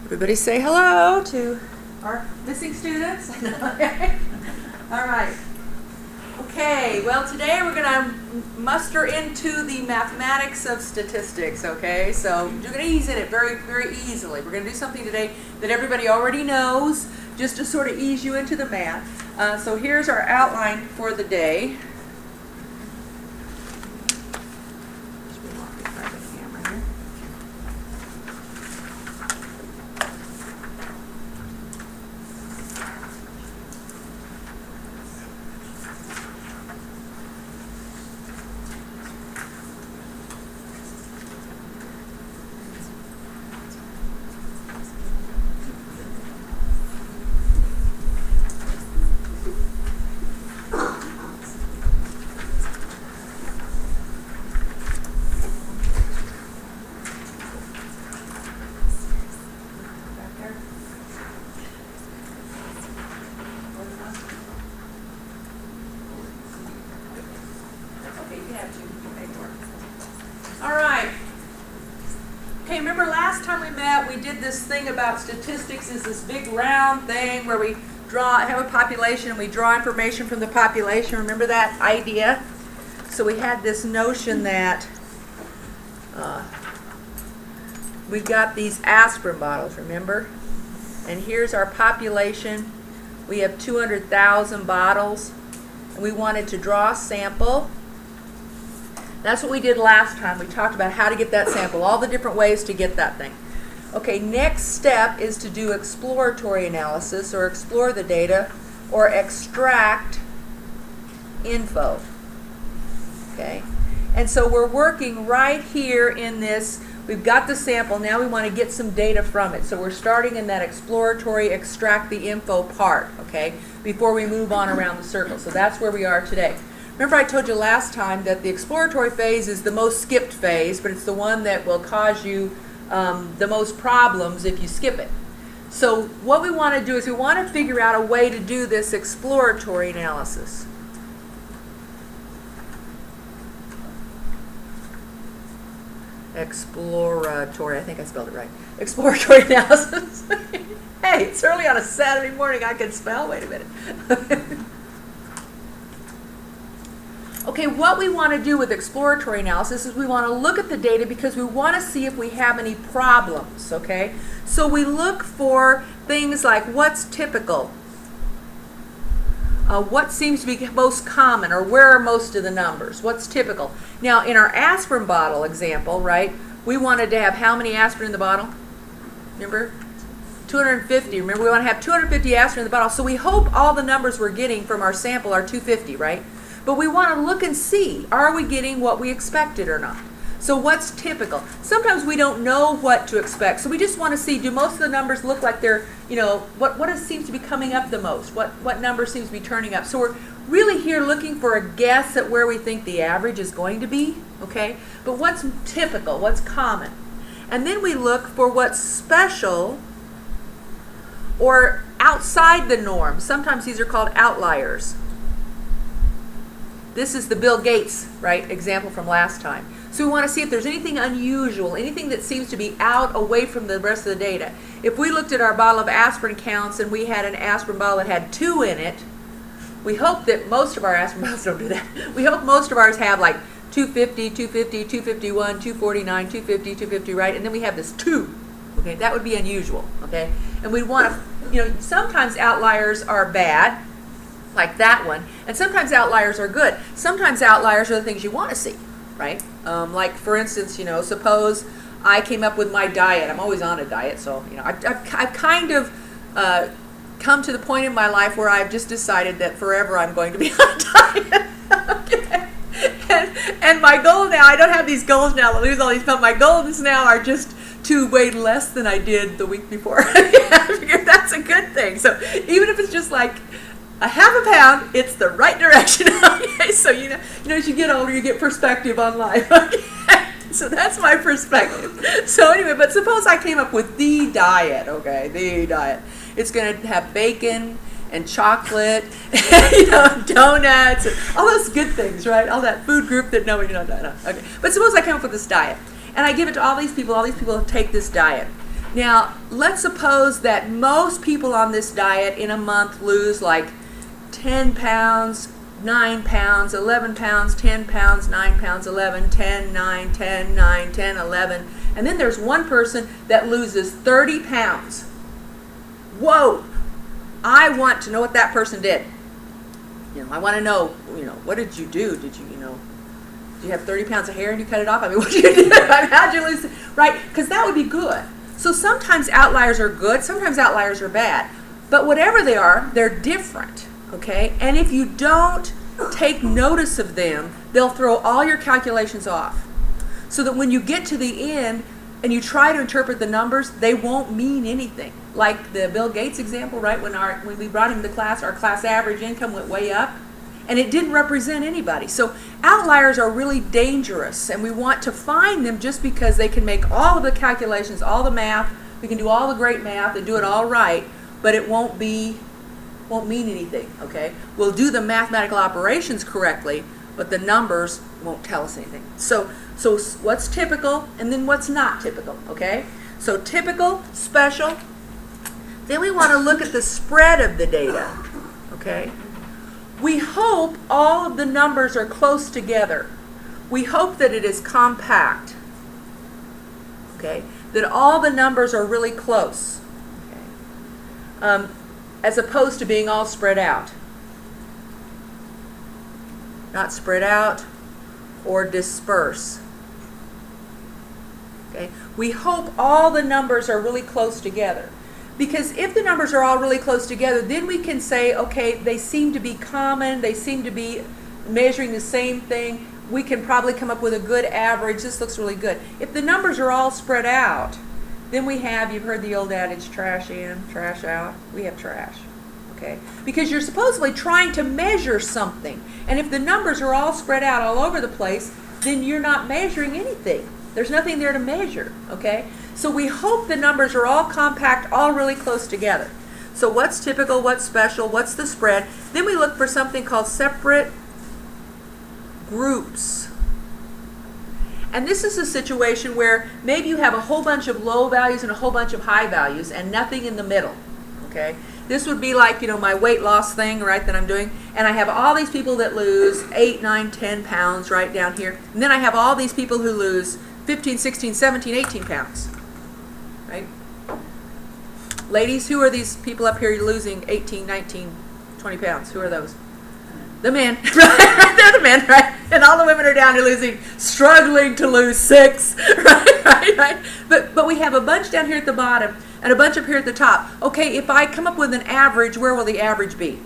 Everybody say hello to our missing students. All right. Okay, well today we're going to muster into the mathematics of statistics, okay? So you're going to ease in it very, very easily. We're going to do something today that everybody already knows, just to sort of ease you into the math. So here's our outline for the day. All right. Okay, remember last time we met, we did this thing about statistics is this big round thing where we have a population and we draw information from the population. Remember that idea? So we had this notion that we got these aspirin bottles, remember? And here's our population. We have 200,000 bottles, and we wanted to draw a sample. That's what we did last time. We talked about how to get that sample, all the different ways to get that thing. Okay, next step is to do exploratory analysis, or explore the data, or extract info. Okay, and so we're working right here in this. We've got the sample, now we want to get some data from it. So we're starting in that exploratory, extract the info part, okay, before we move on around the circle. So that's where we are today. Remember I told you last time that the exploratory phase is the most skipped phase, but it's the one that will cause you the most problems if you skip it. So what we want to do is we want to figure out a way to do this exploratory analysis. Exploratory, I think I spelled it right. Exploratory analysis. Hey, it's early on a Saturday morning, I can spell. Wait a minute. Okay, what we want to do with exploratory analysis is we want to look at the data because we want to see if we have any problems, okay? So we look for things like what's typical, what seems to be most common, or where are most of the numbers, what's typical. Now, in our aspirin bottle example, right, we wanted to have how many aspirin in the bottle? Remember? 250. Remember, we want to have 250 aspirin in the bottle. So we hope all the numbers we're getting from our sample are 250, right? But we want to look and see, are we getting what we expected or not? So what's typical? Sometimes we don't know what to expect. So we just want to see, do most of the numbers look like they're, you know, what seems to be coming up the most? What number seems to be turning up? So we're really here looking for a guess at where we think the average is going to be, okay? But what's typical? What's common? And then we look for what's special or outside the norm. Sometimes these are called outliers. This is the Bill Gates, right, example from last time. So we want to see if there's anything unusual, anything that seems to be out away from the rest of the data. If we looked at our bottle of aspirin counts and we had an aspirin bottle that had 2 in it, we hope that most of our aspirin bottles don't do that. We hope most of ours have like 250, 250, 251, 249, 250, 250, right? And then we have this 2. Okay, that would be unusual, okay? And we'd want to, you know, sometimes outliers are bad, like that one, and sometimes outliers are good. Sometimes outliers are the things you want to see, right? Like, for instance, you know, suppose I came up with my diet. I'm always on a diet, so, you know, I've kind of come to the point in my life where I've just decided that forever I'm going to be on a diet. Okay? And my goal now, I don't have these goals now to lose all these pounds. My goals now are just to weigh less than I did the week before. I figure that's a good thing. So even if it's just like a half a pound, it's the right direction. Okay, so you know, as you get older, you get perspective on life. Okay, so that's my perspective. So anyway, but suppose I came up with the diet. Okay, the diet. It's going to have bacon and chocolate, and, you know, donuts, and all those good things, right? All that food group that nobody knows. No. Okay, but suppose I come up with this diet, and I give it to all these people take this diet. Now, let's suppose that most people on this diet in a month lose like 10 pounds, 9 pounds, 11 pounds, 10 pounds, 9 pounds, 11, 10, 9, 10, 9, 10, 11. And then there's one person that loses 30 pounds. Whoa! I want to know what that person did. I want to know, what did you do? Did you have 30 pounds of hair and you cut it off? I mean, what did you do? How'd you lose it? Right? Because that would be good. So sometimes outliers are good, sometimes outliers are bad. But whatever they are, they're different, okay? And if you don't take notice of them, they'll throw all your calculations off. So that when you get to the end and you try to interpret the numbers, they won't mean anything. Like the Bill Gates example, right? When we brought him to class, our class average income went way up, and it didn't represent anybody. So outliers are really dangerous, and we want to find them just because they can make all of the calculations, all the math. We can do all the great math and do it all right, but it won't mean anything, okay? We'll do the mathematical operations correctly, but the numbers won't tell us anything. So what's typical and then what's not typical, okay? So typical, special. Then we want to look at the spread of the data, okay? We hope all of the numbers are close together. We hope that it is compact, okay? That all the numbers are really close, okay? As opposed to being all spread out. Not spread out or disperse. Okay? We hope all the numbers are really close together. Because if the numbers are all really close together, then we can say, okay, they seem to be common, they seem to be measuring the same thing. We can probably come up with a good average. This looks really good. If the numbers are all spread out, then we have, you've heard the old adage, trash in, trash out. We have trash, okay? Because you're supposedly trying to measure something. And if the numbers are all spread out all over the place, then you're not measuring anything. There's nothing there to measure, okay? So we hope the numbers are all compact, all really close together. So what's typical, what's special, what's the spread? Then we look for something called separate groups. And this is a situation where maybe you have a whole bunch of low values and a whole bunch of high values and nothing in the middle, okay? This would be like, my weight loss thing, right, that I'm doing. And I have all these people that lose 8, 9, 10 pounds right down here. And then I have all these people who lose 15, 16, 17, 18 pounds, right? Ladies, who are these people up here losing 18, 19, 20 pounds? Who are those? The men, right? They're the men, right? And all the women are down here struggling to lose 6, right? But we have a bunch down here at the bottom and a bunch up here at the top. Okay, if I come up with an average, where will the average be?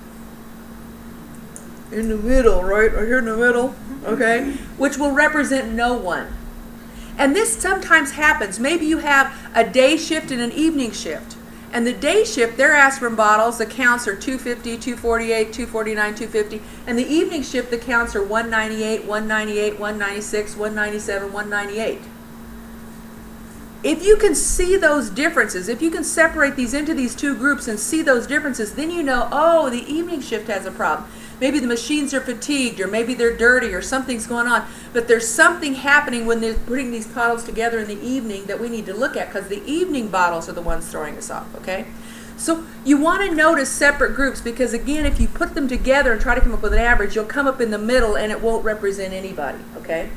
In the middle, right? Right here in the middle, okay? Which will represent no one. And this sometimes happens. Maybe you have a day shift and an evening shift. And the day shift, their aspirin bottles, the counts are 250, 248, 249, 250. And the evening shift, the counts are 198, 198, 196, 197, 198. If you can see those differences, if you can separate these into these two groups and see those differences, then you know, oh, the evening shift has a problem. Maybe the machines are fatigued, or maybe they're dirty, or something's going on. But there's something happening when they're putting these bottles together in the evening that we need to look at, because the evening bottles are the ones throwing us off, okay? So you want to notice separate groups, because again, if you put them together and try to come up with an average, you'll come up in the middle and it won't represent anybody, okay?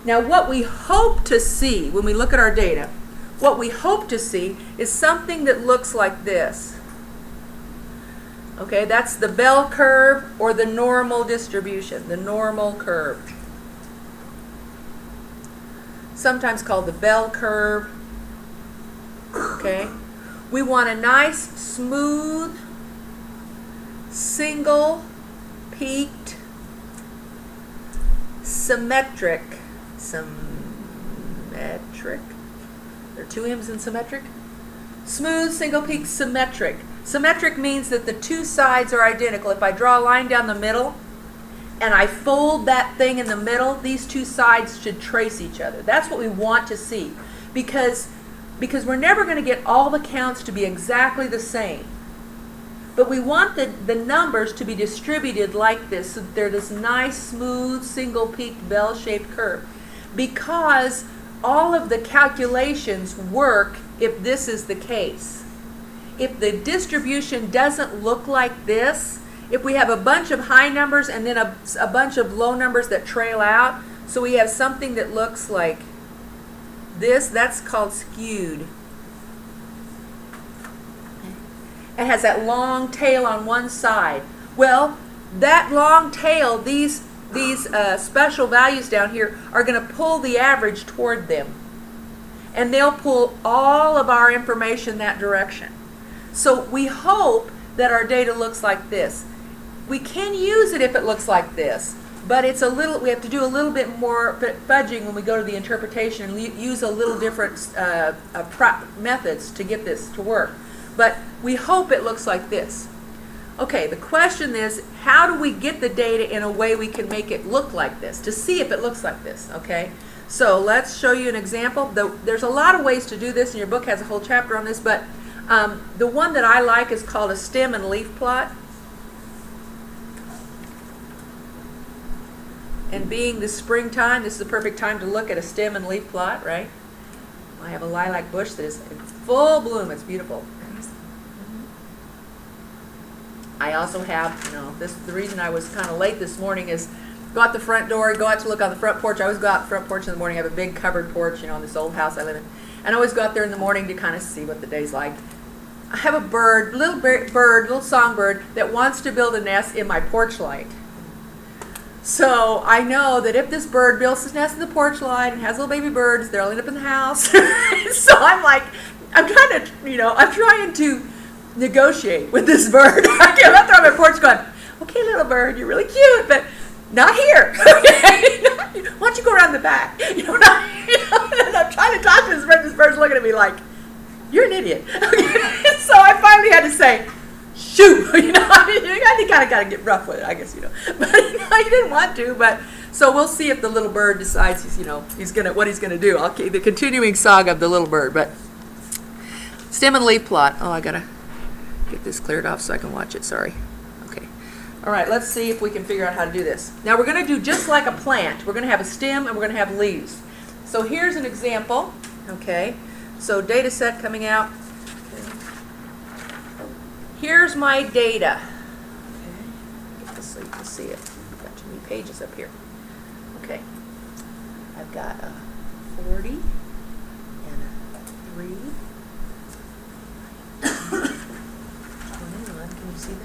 Now what we hope to see when we look at our data, what we hope to see is something that looks like this. Okay, that's the bell curve or the normal distribution, the normal curve. Sometimes called the bell curve. Okay, we want a nice, smooth, single, peaked, symmetric. There are two M's in symmetric. Smooth, single, peaked, symmetric. Symmetric means that the two sides are identical. If I draw a line down the middle and I fold that thing in the middle, these two sides should trace each other. That's what we want to see, because we're never going to get all the counts to be exactly the same. But we want the numbers to be distributed like this, so that they're this nice, smooth, single-peaked, bell-shaped curve. Because all of the calculations work if this is the case. If the distribution doesn't look like this, if we have a bunch of high numbers and then a bunch of low numbers that trail out, so we have something that looks like this, that's called skewed. It has that long tail on one side. Well, that long tail, these special values down here are going to pull the average toward them. And they'll pull all of our information that direction. So we hope that our data looks like this. We can use it if it looks like this, but it's a little, we have to do a little bit more fudging when we go to the interpretation and use a little different methods to get this to work. But we hope it looks like this. Okay, the question is, how do we get the data in a way we can make it look like this, to see if it looks like this, okay? So let's show you an example. There's a lot of ways to do this, and your book has a whole chapter on this, but the one that I like is called a stem and leaf plot. And being the springtime, this is the perfect time to look at a stem and leaf plot, right? I have a lilac bush that is in full bloom. It's beautiful. I also have, the reason I was kind of late this morning is go out the front door, go out to look on the front porch. I always go out the front porch in the morning. I have a big covered porch, in this old house I live in. And I always go out there in the morning to kind of see what the day's like. I have a little songbird that wants to build a nest in my porch light. So I know that if this bird builds his nest in the porch light and has little baby birds, they'll end up in the house. So I'm trying to negotiate with this bird. I'm out there on my porch going, okay, little bird, you're really cute, but not here. Okay? Why don't you go around the back? And I'm trying to talk to this bird. This bird's looking at me like, you're an idiot. Okay? So I finally had to say, shoot. I kind of got to get rough with it, I guess, But he didn't want to. But so we'll see if the little bird decides what he's gonna do. Okay, the continuing saga of the little bird. But stem and leaf plot. Oh, I gotta get this cleared off so I can watch it. Sorry. Okay. All right. Let's see if we can figure out how to do this. Now we're gonna do just like a plant. We're gonna have a stem and we're gonna have leaves. So here's an example. Okay. So data set coming out. Here's my data. Okay. Get this so you can see it. I've got too many pages up here. Okay. I've got a 40 and a 3. 21. Can you see that?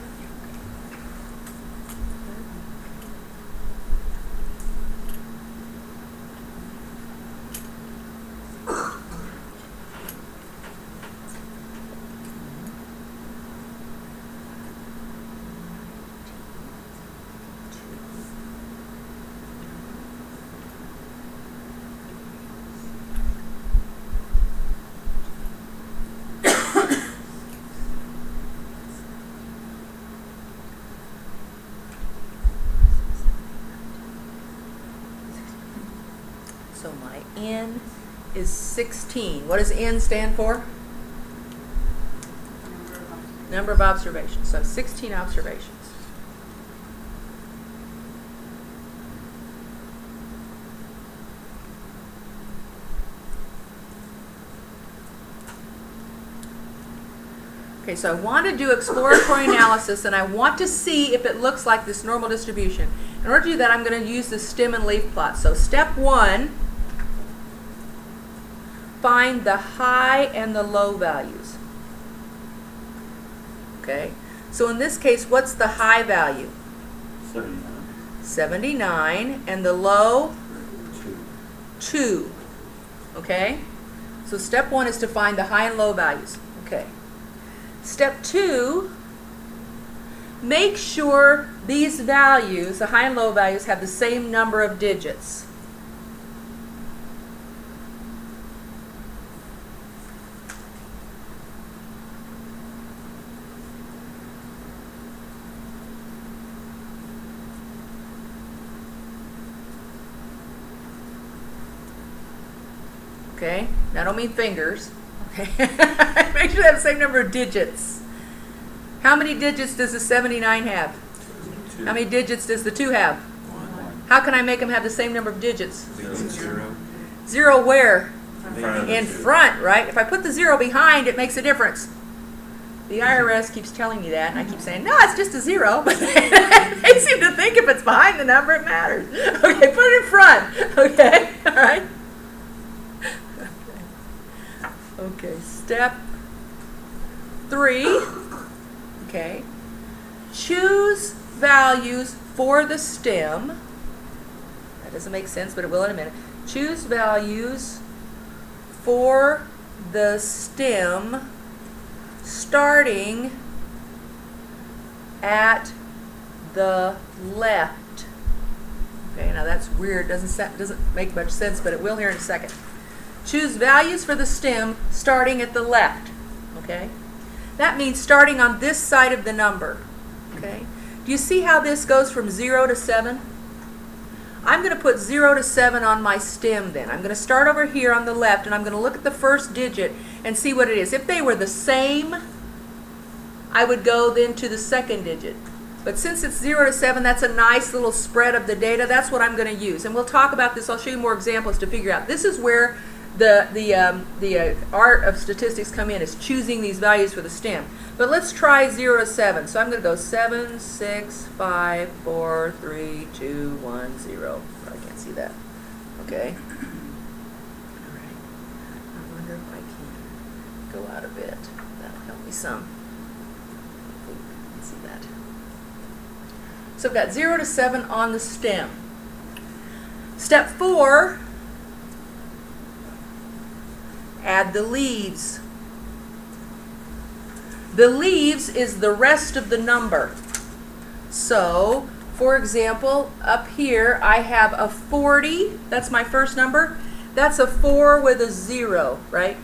So my N is 16. What does N stand for? Number of observations. So 16 observations. Okay, so I want to do exploratory analysis and I want to see if it looks like this normal distribution. In order to do that, I'm going to use the stem and leaf plot. So step 1, find the high and the low values. Okay, so in this case, what's the high value? 79. 79, and the low? 2. Okay, so step 1 is to find the high and low values. Okay. Step 2, make sure these values, the high and low values, have the same number of digits. Okay, now I don't mean fingers. Okay, make sure they have the same number of digits. How many digits does the 79 have? 2. How many digits does the 2 have? 1. How can I make them have the same number of digits? 0. 0 where? In front of the In two. front, right? If I put the 0 behind, it makes a difference. The IRS keeps telling me that, and I keep saying, no, it's just a 0. But they seem to think if it's behind the number, it matters. Okay, put it in front. Okay, all right? Okay, step 3. Okay. Choose values for the stem. That doesn't make sense, but it will in a minute. Choose values for the stem starting at the left. Okay, now that's weird. Doesn't make much sense, but it will here in a second. Choose values for the stem starting at the left. Okay? That means starting on this side of the number. Okay? Do you see how this goes from 0 to 7? I'm going to put 0 to 7 on my stem then. I'm going to start over here on the left, and I'm going to look at the first digit and see what it is. If they were the same, I would go then to the second digit. But since it's 0 to 7, that's a nice little spread of the data. That's what I'm going to use. And we'll talk about this. I'll show you more examples to figure out. This is where the art of statistics come in, is choosing these values for the stem. But let's try 0 to 7. So I'm going to go 7, 6, 5, 4, 3, 2, 1, 0. I can't see that. Okay. All right. I wonder if I can go out a bit. That'll help me some. Hopefully you can see that. So I've got 0 to 7 on the stem. Step 4. Add the leaves. The leaves is the rest of the number. So, for example, up here I have a 40. That's my first number. That's a 4 with a 0, right?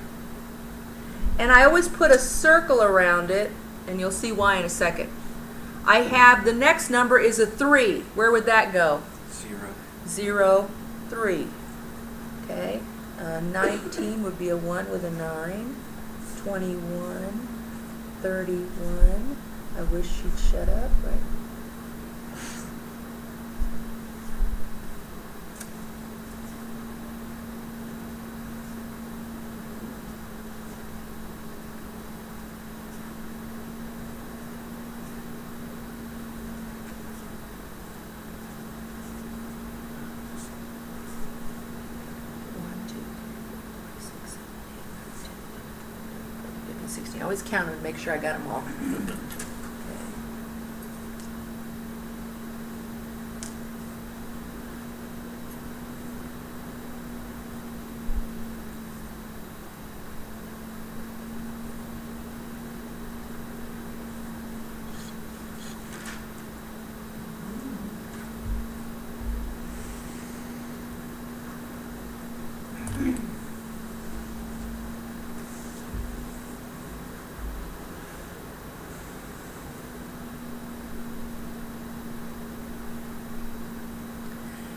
And I always put a circle around it, and you'll see why in a second. I have the next number is a 3. Where would that go? 0. 0, 3. Okay. 19 would be a 1 with a 9. 21, 31. I wish you'd shut up, right? I always count them and make sure I got them all.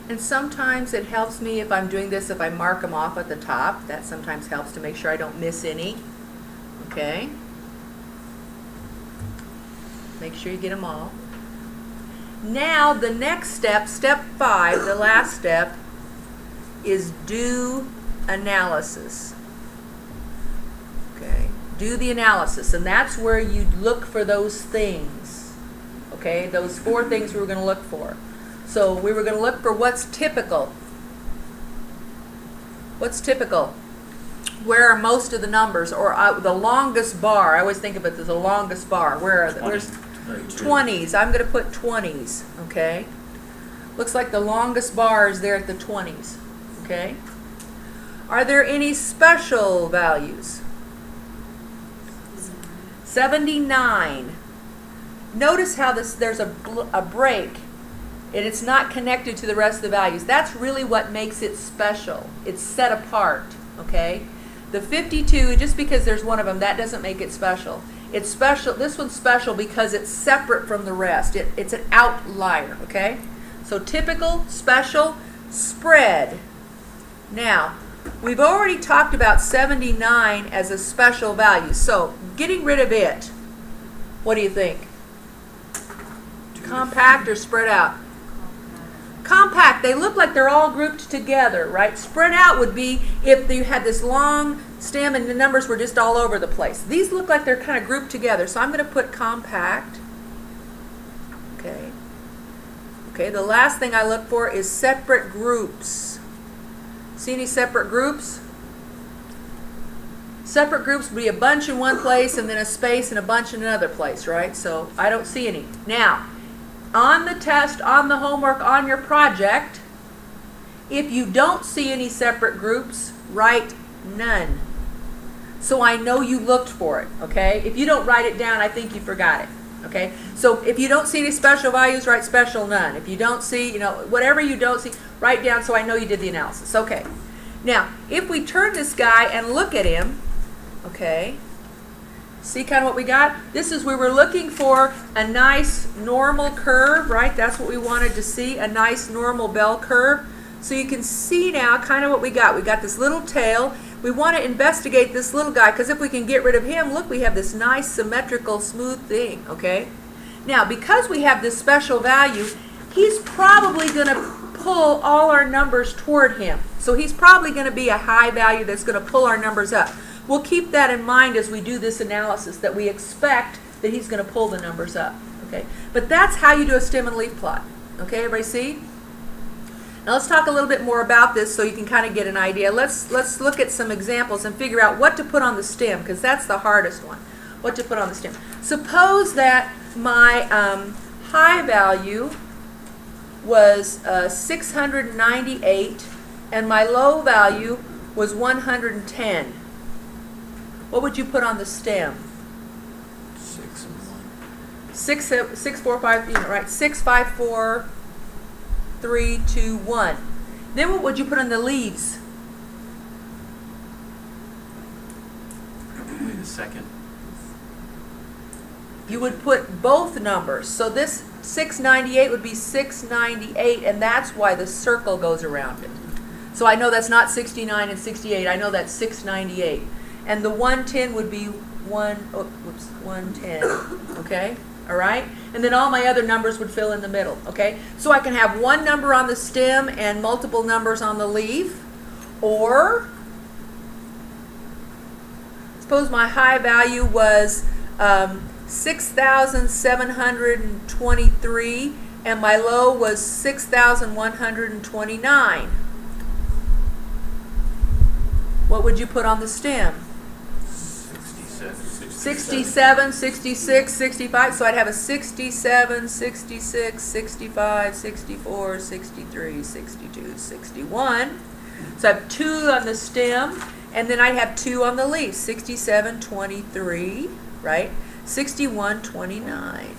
And sometimes it helps me if I'm doing this, if I mark them off at the top. That sometimes helps to make sure I don't miss any. Okay? Make sure you get them all. Now the next step, step 5, the last step, is do analysis. Okay? Do the analysis. And that's where you look for those things. Okay? Those 4 things we were going to look for. So we were going to look for what's typical. What's typical? Where are most of the numbers, or the longest bar? I always think of it as the longest bar. Where are where's 20s? I'm going to put 20s. Okay. Looks like the longest bar is there at the 20s. Okay. Are there any special values? 79. Notice how there's a break. And it's not connected to the rest of the values. That's really what makes it special. It's set apart, okay? The 52, just because there's one of them, that doesn't make it special. It's special. This one's special because it's separate from the rest. It's an outlier, okay? So typical, special, spread. Now, we've already talked about 79 as a special value. So getting rid of it, what do you think? Compact or spread out? Compact, they look like they're all grouped together, right? Spread out would be if you had this long stem and the numbers were just all over the place. These look like they're kind of grouped together, so I'm going to put compact. Okay. Okay, the last thing I look for is separate groups. See any separate groups? Separate groups would be a bunch in one place and then a space and a bunch in another place, right? So I don't see any. Now, on the test, on the homework, on your project, if you don't see any separate groups, write none. So I know you looked for it, okay? If you don't write it down, I think you forgot it, okay? So if you don't see any special values, write special none. If you don't see, whatever you don't see, write down so I know you did the analysis. Okay. Now, if we turn this guy and look at him, okay, see kind of what we got? This is, we were looking for a nice normal curve, right? That's what we wanted to see, a nice normal bell curve. So you can see now kind of what we got. We got this little tail. We want to investigate this little guy because if we can get rid of him, look, we have this nice symmetrical smooth thing, okay? Now, because we have this special value, he's probably going to pull all our numbers toward him. So he's probably going to be a high value that's going to pull our numbers up. We'll keep that in mind as we do this analysis, that we expect that he's going to pull the numbers up. Okay, but that's how you do a stem and leaf plot. Okay, everybody see? Now let's talk a little bit more about this so you can kind of get an idea. Let's look at some examples and figure out what to put on the stem, because that's the hardest one. What to put on the stem. Suppose that my high value was 698 and my low value was 110. What would you put on the stem? 6 and 1. 6, 4, 5, right? 6, 5, 4, 3, 2, 1. Then what would you put on the leaves? Wait a second. You would put both numbers. So this 698 would be 698, and that's why the circle goes around it. So I know that's not 69 and 68. I know that's 698. And the 110 would be 110, okay? All right? And then all my other numbers would fill in the middle, okay? So I can have one number on the stem and multiple numbers on the leaf, or suppose my high value was 6,723 and my low was 6,129. What would you put on the stem? 67, 66, 65. So I'd have a 67, 66, 65, 64, 63, 62, 61. So I have 2 on the stem, and then I'd have 2 on the leaf. 67, 23, right? 61, 29.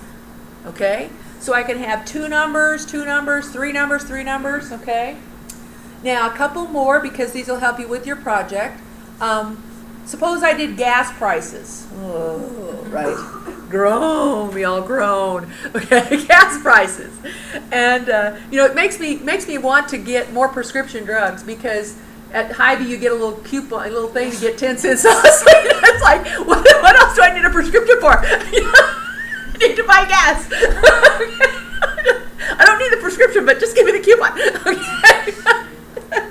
Okay? So I can have 2 numbers, 2 numbers, 3 numbers, 3 numbers, okay? Now, a couple more, because these will help you with your project. Suppose I did gas prices. Oh, right. Groan, we all groan. Okay, gas prices. And, it makes me want to get more prescription drugs, because at Hy-Vee you get a little coupon, a little thing to get 10 cents off. It's like, what else do I need a prescription for? I need to buy gas. I don't need the prescription, but just give me the coupon. Okay.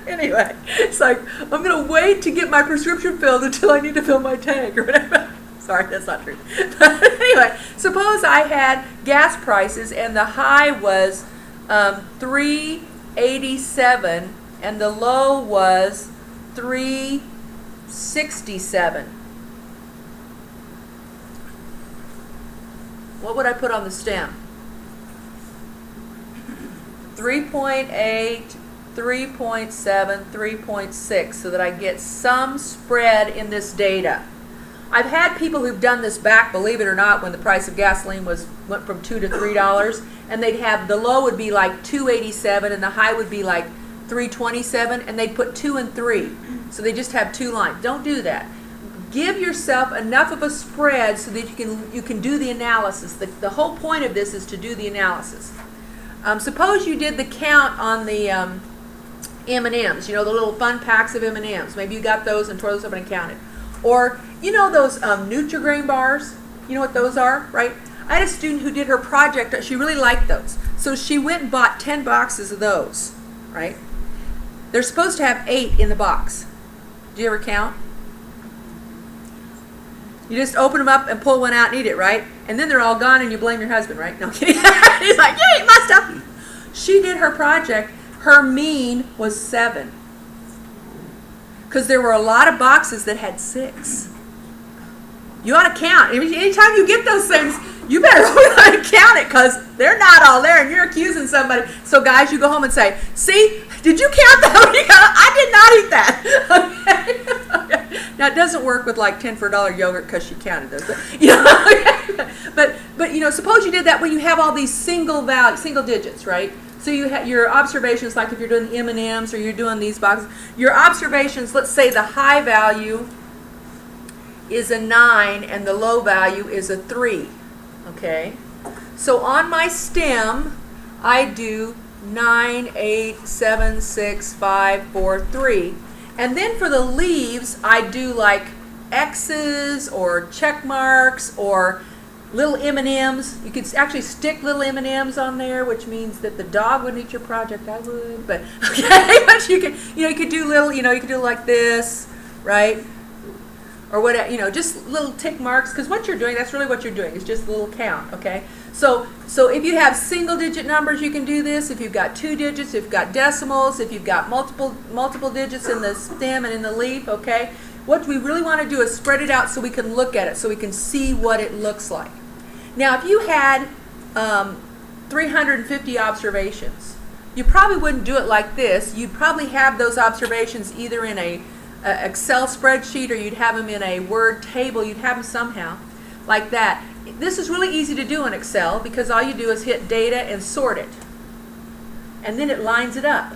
Anyway, it's like, I'm going to wait to get my prescription filled until I need to fill my tank or whatever. Sorry, that's not true. But anyway, suppose I had gas prices and the high was $3.87 and the low was $3.67. What would I put on the stem? 3.8, 3.7, 3.6, so that I get some spread in this data. I've had people who've done this back, believe it or not, when the price of gasoline went from $2 to $3, and they'd have, the low would be like $2.87 and the high would be like $3.27, and they'd put 2 and 3. So they just have 2 lines. Don't do that. Give yourself enough of a spread so that you can do the analysis. The whole point of this is to do the analysis. Suppose you did the count on the M&Ms, the little fun packs of M&Ms. Maybe you got those and tore those up and counted. Or, those Nutri-Grain bars? You know what those are, right? I had a student who did her project. She really liked those. So she went and bought 10 boxes of those, right? They're supposed to have 8 in the box. Do you ever count? You just open them up and pull one out and eat it, right? And then they're all gone and you blame your husband, right? No, I'm kidding. He's like, you ate my stuff. She did her project. Her mean was 7. Because there were a lot of boxes that had 6. You ought to count. Anytime you get those things, you better really count it because they're not all there and you're accusing somebody. So guys, you go home and say, see, did you count that? I did not eat that. Okay. Now it doesn't work with like 10 for $1 yogurt because she counted those. But you know, suppose you did that when you have all these single digits, right? So you have your observations, like if you're doing M&Ms or you're doing these boxes, your observations, let's say the high value is a 9 and the low value is a 3. Okay? So on my stem, I do 9, 8, 7, 6, 5, 4, 3. And then for the leaves, I do like X's or check marks or little M&Ms. You could actually stick little M&Ms on there, which means that the dog wouldn't eat your project. I would, but okay. But you could do little, you could do like this, right? Or whatever, just little tick marks, because what you're doing, that's really what you're doing, is just a little count, okay? So if you have single digit numbers, you can do this. If you've got 2 digits, if you've got decimals, if you've got multiple digits in the stem and in the leaf, okay? What we really want to do is spread it out so we can look at it, so we can see what it looks like. Now, if you had 350 observations, you probably wouldn't do it like this. You'd probably have those observations either in a Excel spreadsheet or you'd have them in a Word table. You'd have them somehow like that. This is really easy to do in Excel because all you do is hit data and sort it. And then it lines it up.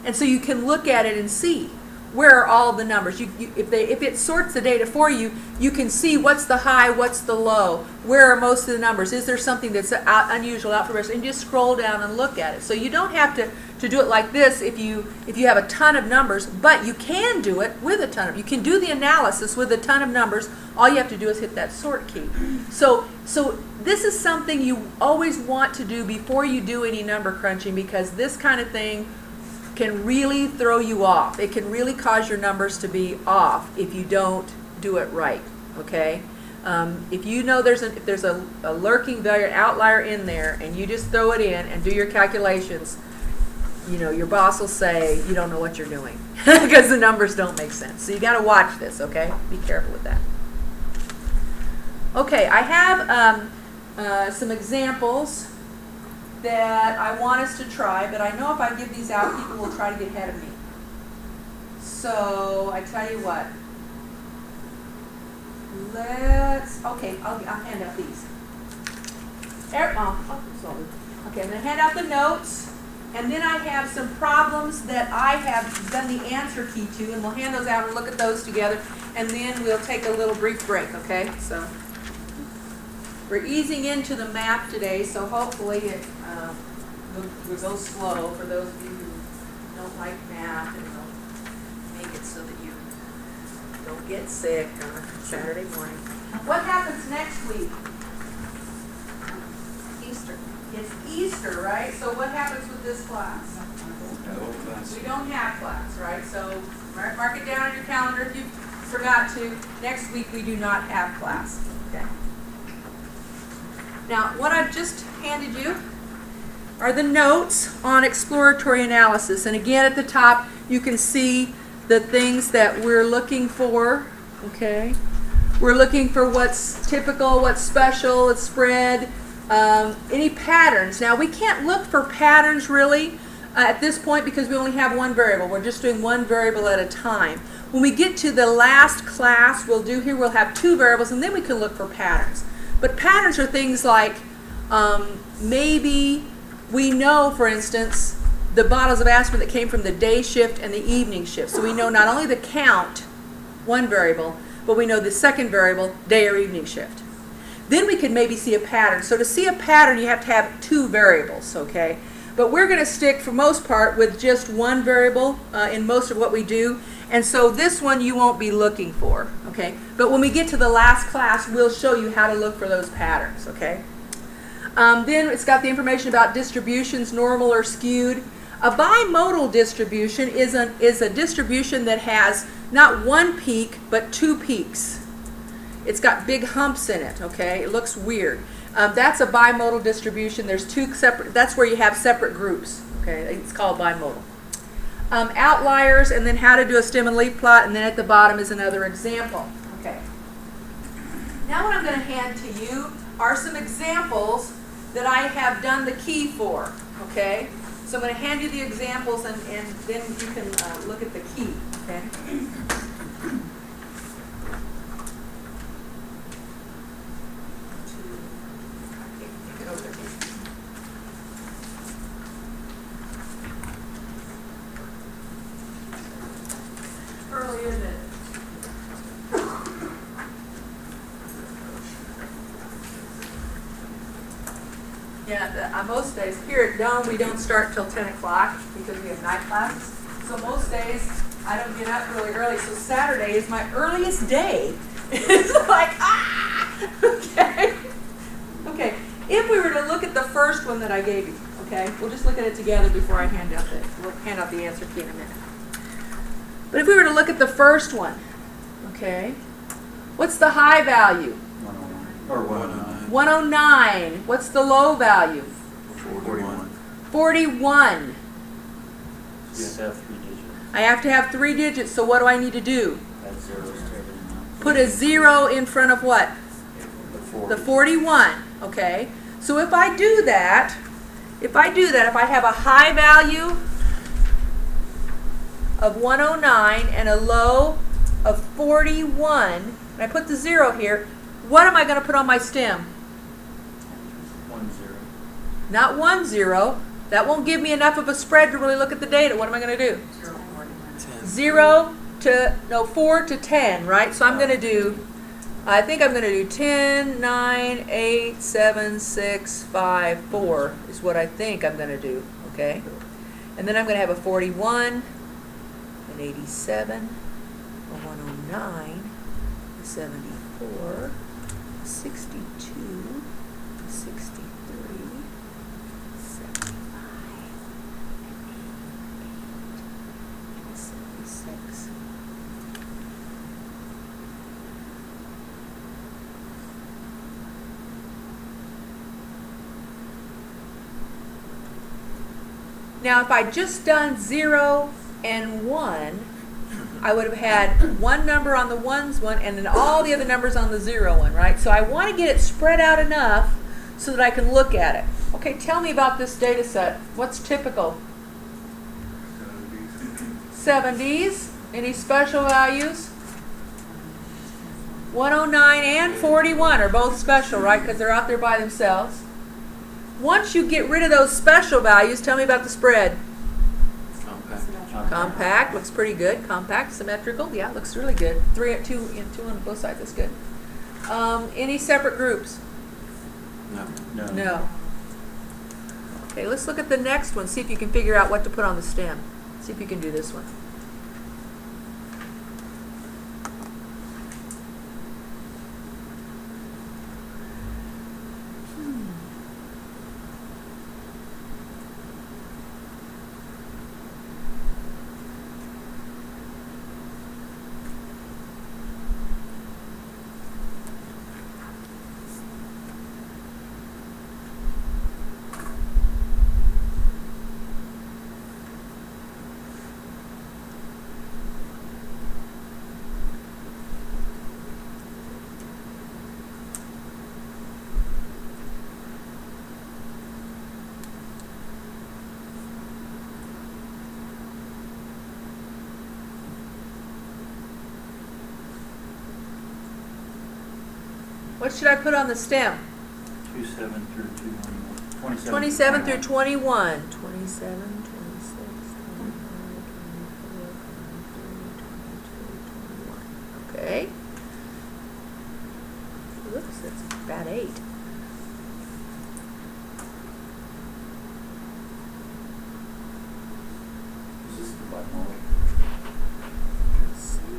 And so you can look at it and see where are all the numbers. If it sorts the data for you, you can see what's the high, what's the low, where are most of the numbers, is there something that's unusual out for the rest, and just scroll down and look at it. So you don't have to do it like this if you have a ton of numbers, but you can do it with a ton of. You can do the analysis with a ton of numbers. All you have to do is hit that sort key. So this is something you always want to do before you do any number crunching, because this kind of thing can really throw you off. It can really cause your numbers to be off if you don't do it right. Okay, if you know if there's a lurking value, an outlier in there, and you just throw it in and do your calculations, your boss will say you don't know what you're doing because the numbers don't make sense. So you got to watch this. Okay, be careful with that. Okay, I have some examples that I want us to try, but I know if I give these out, people will try to get ahead of me. So I tell you what, I'll hand out these. Okay, I'm going to hand out the notes, and then I have some problems that I have done the answer key to, and we'll hand those out and look at those together, and then we'll take a little brief break, okay? So we're easing into the math today, so hopefully it will go slow for those of you who don't like math, and it'll make it so that you don't get sick on a Saturday morning. What happens next week? Easter. It's Easter, right? So what happens with this class? We don't have class, right? So mark it down on your calendar if you forgot to. Next week we do not have class. Okay. Now, what I've just handed you are the notes on exploratory analysis. And again, at the top, you can see the things that we're looking for. Okay? We're looking for what's typical, what's special, what's spread, any patterns. Now, we can't look for patterns really at this point because we only have one variable. We're just doing one variable at a time. When we get to the last class we'll have 2 variables, and then we can look for patterns. But patterns are things like maybe we know, for instance, the bottles of aspirin that came from the day shift and the evening shift. So we know not only the count, one variable, but we know the second variable, day or evening shift. Then we can maybe see a pattern. So to see a pattern, you have to have 2 variables, okay? But we're going to stick, for most part, with just one variable in most of what we do. And so this one you won't be looking for, okay? But when we get to the last class, we'll show you how to look for those patterns, okay? Then it's got the information about distributions, normal or skewed. A bimodal distribution is a distribution that has not one peak, but two peaks. It's got big humps in it, okay? It looks weird. That's a bimodal distribution. There's two separate, that's where you have separate groups, okay? It's called bimodal. Outliers, and then how to do a stem and leaf plot, and then at the bottom is another example, okay? Now what I'm going to hand to you are some examples that I have done the key for, okay? So I'm going to hand you the examples, and then you can look at the key, okay? Early, isn't it? Yeah, most days here at Dome we don't start till 10 o'clock because we have night classes. So most days I don't get up really early. So Saturday is my earliest day. It's like, okay. Okay, if we were to look at the first one that I gave you, okay, we'll just look at it together before I we'll hand out the answer key in a minute. But if we were to look at the first one, okay, what's the high value? 109. Or 109. 109. What's the low value? 41. 41. You have to have 3 digits. I have to have 3 digits, so what do I need to do? Add zeros to everything else. Put a 0 in front of what? The 40. The 41, okay? So if I do that, if I have a high value of 109 and a low of 41, and I put the 0 here, what am I going to put on my stem? 1 0. Not 1 0. That won't give me enough of a spread to really look at the data. What am I going to do? 4 to 10, right? So I'm going to do, I think I'm going to do 10, 9, 8, 7, 6, 5, 4 is what I think I'm going to do, okay? And then I'm going to have a 41, an 87, a 109, a 74, a 62, a 63, 75, and 76. Now, if I'd just done 0 and 1, I would have had one number on the ones one and then all the other numbers on the 0 one, right? So I want to get it spread out enough so that I can look at it. Okay, tell me about this data set. What's typical? 70s. Any special values? 109 and 41 are both special, right? Because they're out there by themselves. Once you get rid of those special values, tell me about the spread. Compact, looks pretty good. Compact, symmetrical, yeah, looks really good. 2 on both sides, that's good. Any separate groups? No. No. Okay, let's look at the next one. See if you can figure out what to put on the stem. See if you can do this one. What should I put on the stem? 27 through 221. 27 through 21. 27, 26, 25, 24, 23, 22, 21. Okay. Oops, that's about 8. Is this the bimodal? Let's see.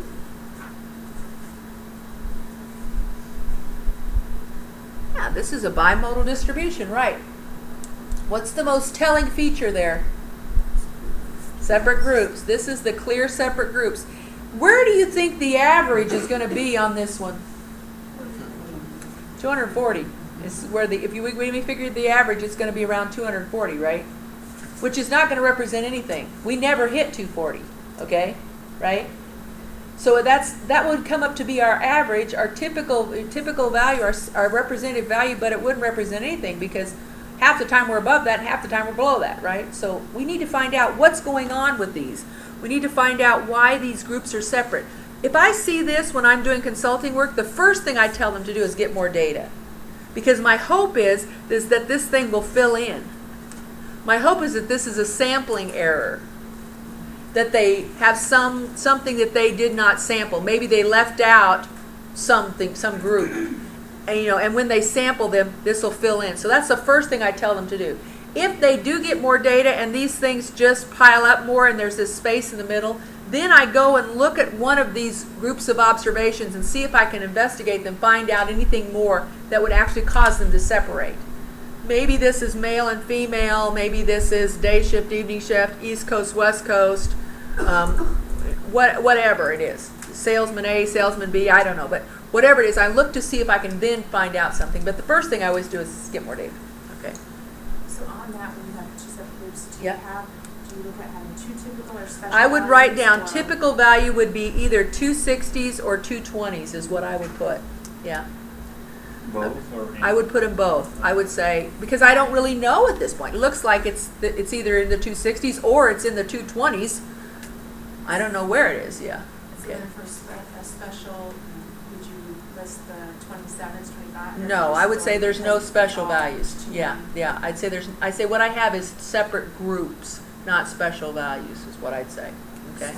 this is a bimodal distribution, right? What's the most telling feature there? Separate groups. This is the clear separate groups. Where do you think the average is going to be on this one? 240 is where when we figured the average, it's going to be around 240, right? Which is not going to represent anything. We never hit 240, okay? Right? So that would come up to be our average, our typical value, our representative value, but it wouldn't represent anything because half the time we're above that, half the time we're below that, right? So we need to find out what's going on with these. We need to find out why these groups are separate. If I see this when I'm doing consulting work, the first thing I tell them to do is get more data. Because my hope is that this thing will fill in. My hope is that this is a sampling error. That they have something that they did not sample. Maybe they left out some group. And when they sample them, this will fill in. So that's the first thing I tell them to do. If they do get more data and these things just pile up more and there's this space in the middle, then I go and look at one of these groups of observations and see if I can investigate them, find out anything more that would actually cause them to separate. Maybe this is male and female, maybe this is day shift, evening shift, East Coast, West Coast, whatever it is. Salesman A, salesman B, I don't know. But whatever it is, I look to see if I can then find out something. But the first thing I always do is get more data. Okay. So on that, when you have two separate groups, do you look at having two typical or special I would write values, down or- typical value would be either 260s or 220s is what I would put. Yeah. Both or? I would put them both. I would say, because I don't really know at this point. It looks like it's either in the 260s or it's in the 220s. I don't know where it is. Yeah. So Okay. then for a special, would you list the 27s, 25s? No, I would say there's no special values. Yeah, yeah. I'd say what I have is separate groups, not special values is what I'd say. Okay.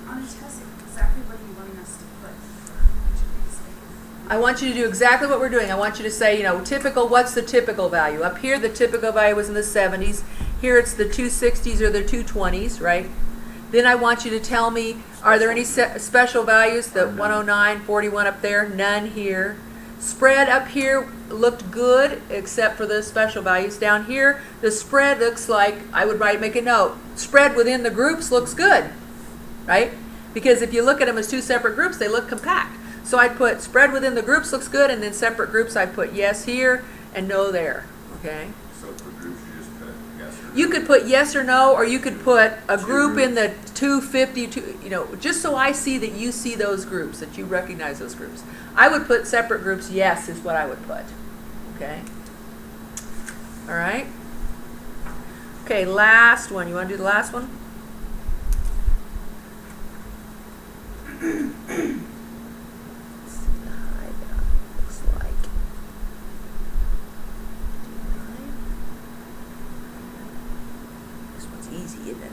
On a test, exactly what are you wanting us to put for each of these things? I want you to do exactly what we're doing. I want you to say, typical, what's the typical value? Up here, the typical value was in the 70s. Here, it's the 260s or the 220s, right? Then I want you to tell me, are there any special values? The 109, 41 up there, none here. Spread up here looked good, except for the special values. Down here, the spread looks like, I would make a note, spread within the groups looks good, right? Because if you look at them as two separate groups, they look compact. So I'd put spread within the groups looks good, and then separate groups I'd put yes here and no there, okay? So for groups, you just put yes or no? You could put yes or no, or you could put a group in the 250, just so I see that you see those groups, that you recognize those groups. I would put separate groups, yes, is what I would put. Okay? All right? Okay, last one. You want to do the last one? Looks like. This one's easy, isn't it?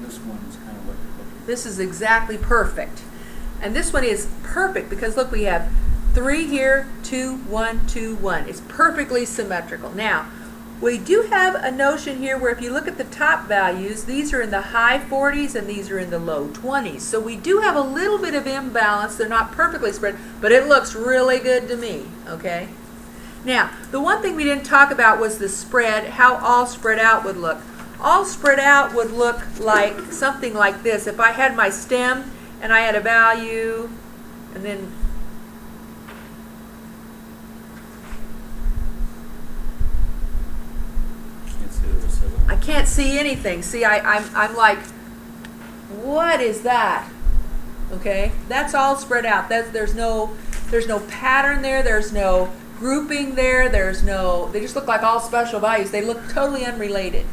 This one is kind of what you're looking for. This is exactly perfect. And this one is perfect because look, we have 3 here, 2, 1, 2, 1. It's perfectly symmetrical. Now, we do have a notion here where if you look at the top values, these are in the high 40s and these are in the low 20s. So we do have a little bit of imbalance. They're not perfectly spread, but it looks really good to me, okay? Now, the one thing we didn't talk about was the spread, how all spread out would look. All spread out would look like something like this. If I had my stem and I had a value And then, Can't see the reciprocal. I can't see anything. See, I'm like, what is that? Okay, that's all spread out. There's no pattern there. There's no grouping there. They just look like all special values. They look totally unrelated.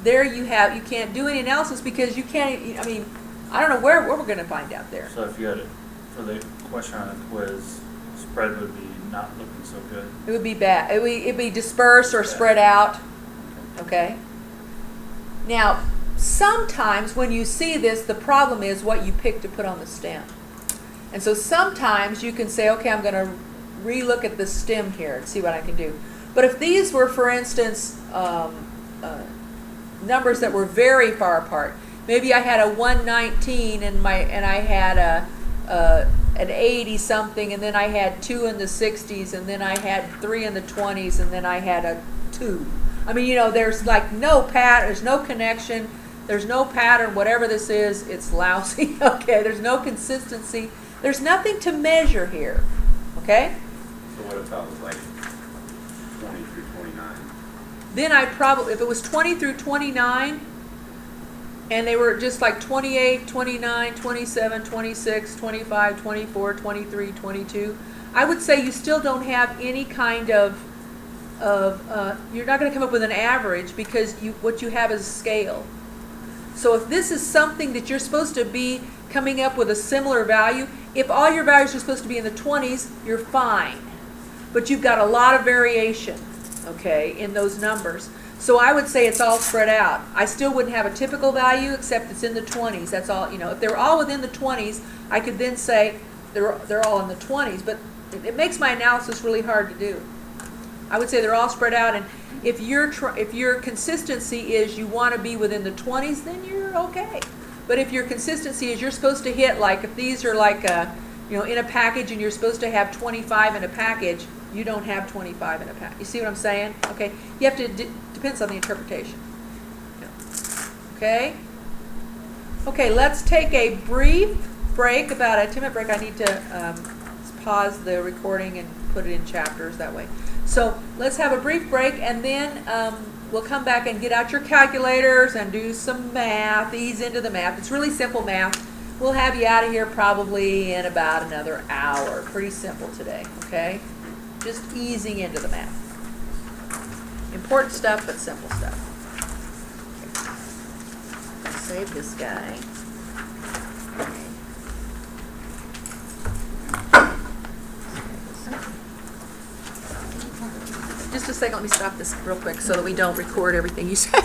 There you can't do any analysis because you can't, I mean, I don't know where we're going to find out there. So if you had it, for the question on the quiz, spread would be not looking so good. It would be bad. It'd be dispersed or spread out. Okay. Now, sometimes when you see this, the problem is what you pick to put on the stem. And so sometimes you can say, okay, I'm going to relook at the stem here and see what I can do. But if these were, for instance, numbers that were very far apart, maybe I had a 119 and I had an 80 something, and then I had 2 in the 60s, and then I had 3 in the 20s, and then I had a 2. I mean, there's like no pattern, there's no connection, there's no pattern. Whatever this is, it's lousy. Okay, there's no consistency. There's nothing to measure here. Okay. So what if that was like 20 through 29? Then if it was 20 through 29, and they were just like 28, 29, 27, 26, 25, 24, 23, 22, I would say you still don't have any kind of you're not going to come up with an average because what you have is a scale. So if this is something that you're supposed to be coming up with a similar value, if all your values are supposed to be in the 20s, you're fine. But you've got a lot of variation, okay, in those numbers. So I would say it's all spread out. I still wouldn't have a typical value except it's in the 20s. That's all. If they're all within the 20s, I could then say they're all in the 20s. But it makes my analysis really hard to do. I would say they're all spread out, and if your consistency is you want to be within the 20s, then you're okay. But if your consistency is you're supposed to hit, like if these are like in a package and you're supposed to have 25 in a package, you don't have 25 in a package. You see what I'm saying? Okay. You have to depends on the interpretation. Okay. Okay. Let's take a brief break, about a 10-minute break. I need to pause the recording and put it in chapters that way. So let's have a brief break, and then we'll come back and get out your calculators and do some math, ease into the math. It's really simple math. We'll have you out of here probably in about another hour. Pretty simple today, okay? Just easing into the math. Important stuff, but simple stuff. Okay. Save this guy. Just a second, let me stop this real quick so that we don't record everything you say.